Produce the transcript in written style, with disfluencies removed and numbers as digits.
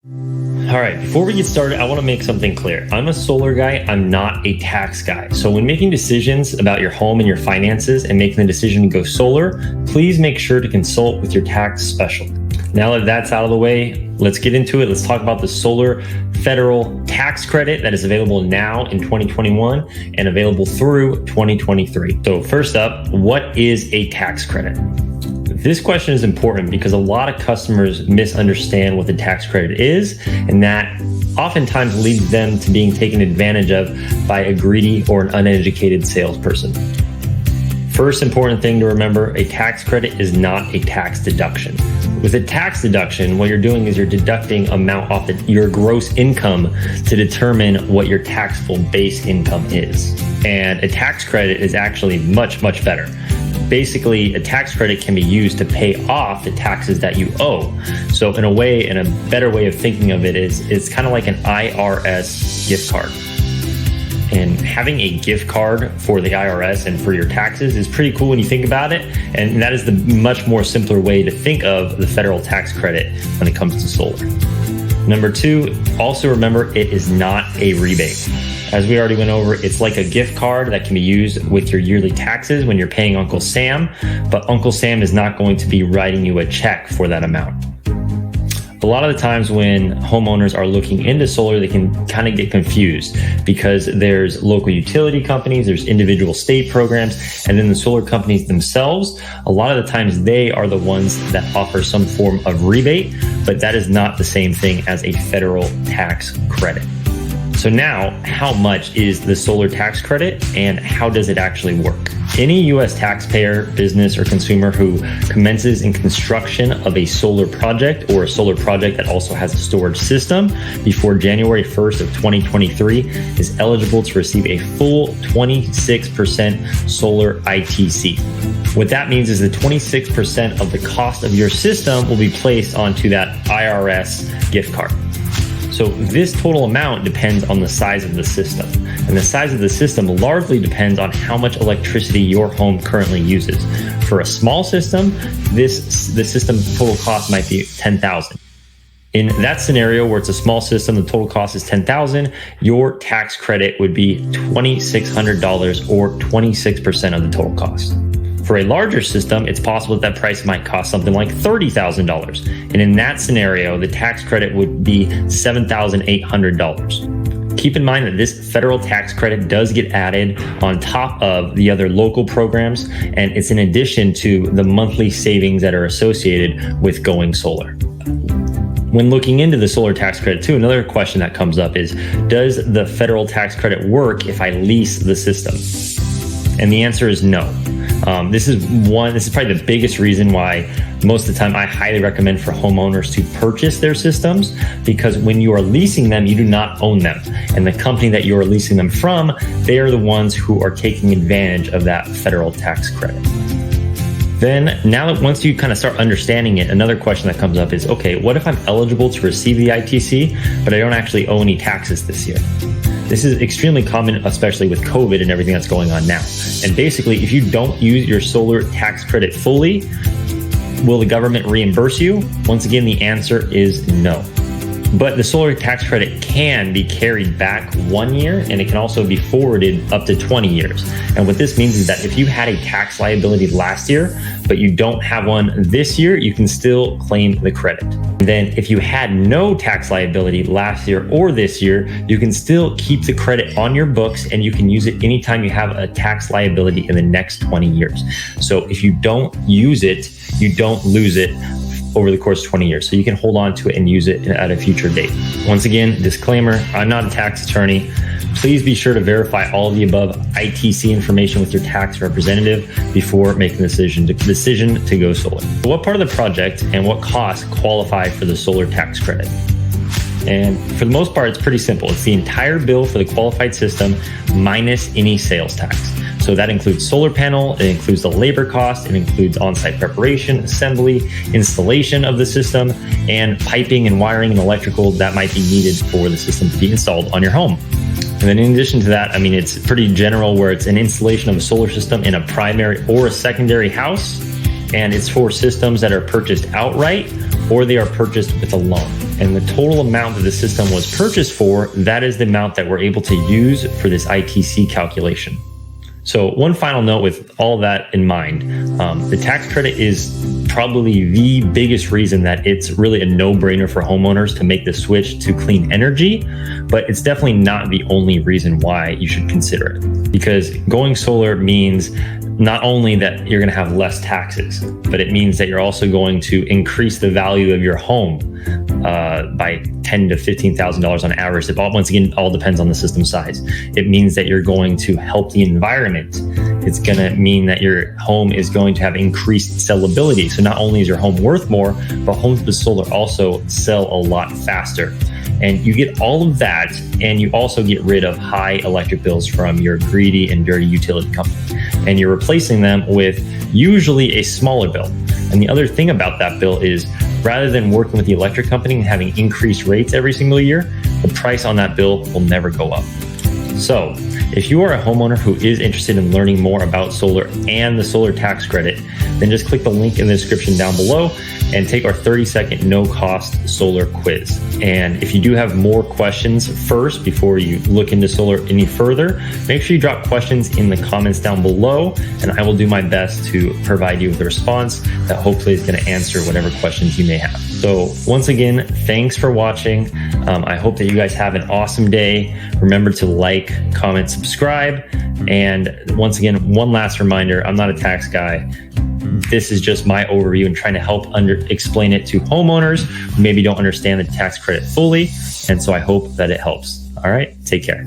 All right, before we get started, I want to make something clear. I'm a solar guy, I'm not a tax guy. So when making decisions about your home and your finances and making the decision to go solar, please make sure to consult with your tax specialist. Now that that's out of the way, let's get into it. Let's talk about the solar federal tax credit that is available now in 2021 and available through 2023. So first up, what is a tax credit? This question is important because a lot of customers misunderstand what the tax credit is, and that oftentimes leads them to being taken advantage of by a greedy or an uneducated salesperson. First important thing to remember, a tax credit is not a tax deduction. With a tax deduction, what you're doing is you're deducting amount off your gross income to determine what your taxable base income is. And a tax credit is actually much, much better. Basically, a tax credit can be used to pay off the taxes that you owe. So in a way, and a better way of thinking of it is, it's kind of like an IRS gift card. And having a gift card for the IRS and for your taxes is pretty cool when you think about it. And that is the much more simpler way to think of the federal tax credit when it comes to solar. Number two, also remember it is not a rebate. As we already went over, it's like a gift card that can be used with your yearly taxes when you're paying Uncle Sam, but Uncle Sam is not going to be writing you a check for that amount. A lot of the times when homeowners are looking into solar, they can kind of get confused because there's local utility companies, there's individual state programs, and then the solar companies themselves. A lot of the times they are the ones that offer some form of rebate, but that is not the same thing as a federal tax credit. So now, how much is the solar tax credit and how does it actually work? Any U.S. taxpayer, business, or consumer who commences in construction of a solar project or a solar project that also has a storage system before January 1st of 2023 is eligible to receive a full 26% solar ITC. What that means is that 26% of the cost of your system will be placed onto that IRS gift card. So this total amount depends on the size of the system. And the size of the system largely depends on how much electricity your home currently uses. For a small system, the system total cost might be $10,000. In that scenario where it's a small system, the total cost is $10,000, your tax credit would be $2,600 or 26% of the total cost. For a larger system, it's possible that price might cost something like $30,000. And in that scenario, the tax credit would be $7,800. Keep in mind that this federal tax credit does get added on top of the other local programs, and it's in addition to the monthly savings that are associated with going solar. When looking into the solar tax credit too, another question that comes up is, does the federal tax credit work if I lease the system? And the answer is no. This is probably the biggest reason why most of the time I highly recommend for homeowners to purchase their systems, because when you are leasing them, you do not own them. And the company that you are leasing them from, they are the ones who are taking advantage of that federal tax credit. Then now that once you kind of start understanding it, another question that comes up is, okay, what if I'm eligible to receive the ITC, but I don't actually owe any taxes this year? This is extremely common, especially with COVID and everything that's going on now. And basically, if you don't use your solar tax credit fully, will the government reimburse you? Once again, the answer is no. But the solar tax credit can be carried back 1 year, and it can also be forwarded up to 20 years. And what this means is that if you had a tax liability last year, but you don't have one this year, you can still claim the credit. And then if you had no tax liability last year or this year, you can still keep the credit on your books and you can use it anytime you have a tax liability in the next 20 years. So if you don't use it, you don't lose it over the course of 20 years. So you can hold on to it and use it at a future date. Once again, disclaimer, I'm not a tax attorney. Please be sure to verify all of the above ITC information with your tax representative before making the decision to go solar. What part of the project and what costs qualify for the solar tax credit? And for the most part, it's pretty simple. It's the entire bill for the qualified system minus any sales tax. So that includes solar panel, it includes the labor cost, it includes on-site preparation, assembly, installation of the system, and piping and wiring and electrical that might be needed for the system to be installed on your home. And then in addition to that, it's pretty general where it's an installation of a solar system in a primary or a secondary house, and it's for systems that are purchased outright or they are purchased with a loan. And the total amount that the system was purchased for, that is the amount that we're able to use for this ITC calculation. So one final note with all that in mind, the tax credit is probably the biggest reason that it's really a no-brainer for homeowners to make the switch to clean energy, but it's definitely not the only reason why you should consider it. Because going solar means not only that you're going to have less taxes, but it means that you're also going to increase the value of your home by $10,000 to $15,000 on average. Once again, all depends on the system size. It means that you're going to help the environment. It's going to mean that your home is going to have increased sellability. So not only is your home worth more, but homes with solar also sell a lot faster. And you get all of that, and you also get rid of high electric bills from your greedy and dirty utility company. And you're replacing them with usually a smaller bill. And the other thing about that bill is, rather than working with the electric company and having increased rates every single year, the price on that bill will never go up. So if you are a homeowner who is interested in learning more about solar and the solar tax credit, then just click the link in the description down below and take our 30-second no-cost solar quiz. And if you do have more questions first, before you look into solar any further, make sure you drop questions in the comments down below, and I will do my best to provide you with a response that hopefully is going to answer whatever questions you may have. So once again, thanks for watching. I hope that you guys have an awesome day. Remember to like, comment, subscribe. And once again, one last reminder, I'm not a tax guy. This is just my overview and trying to help explain it to homeowners who maybe don't understand the tax credit fully. And so I hope that it helps. All right, take care.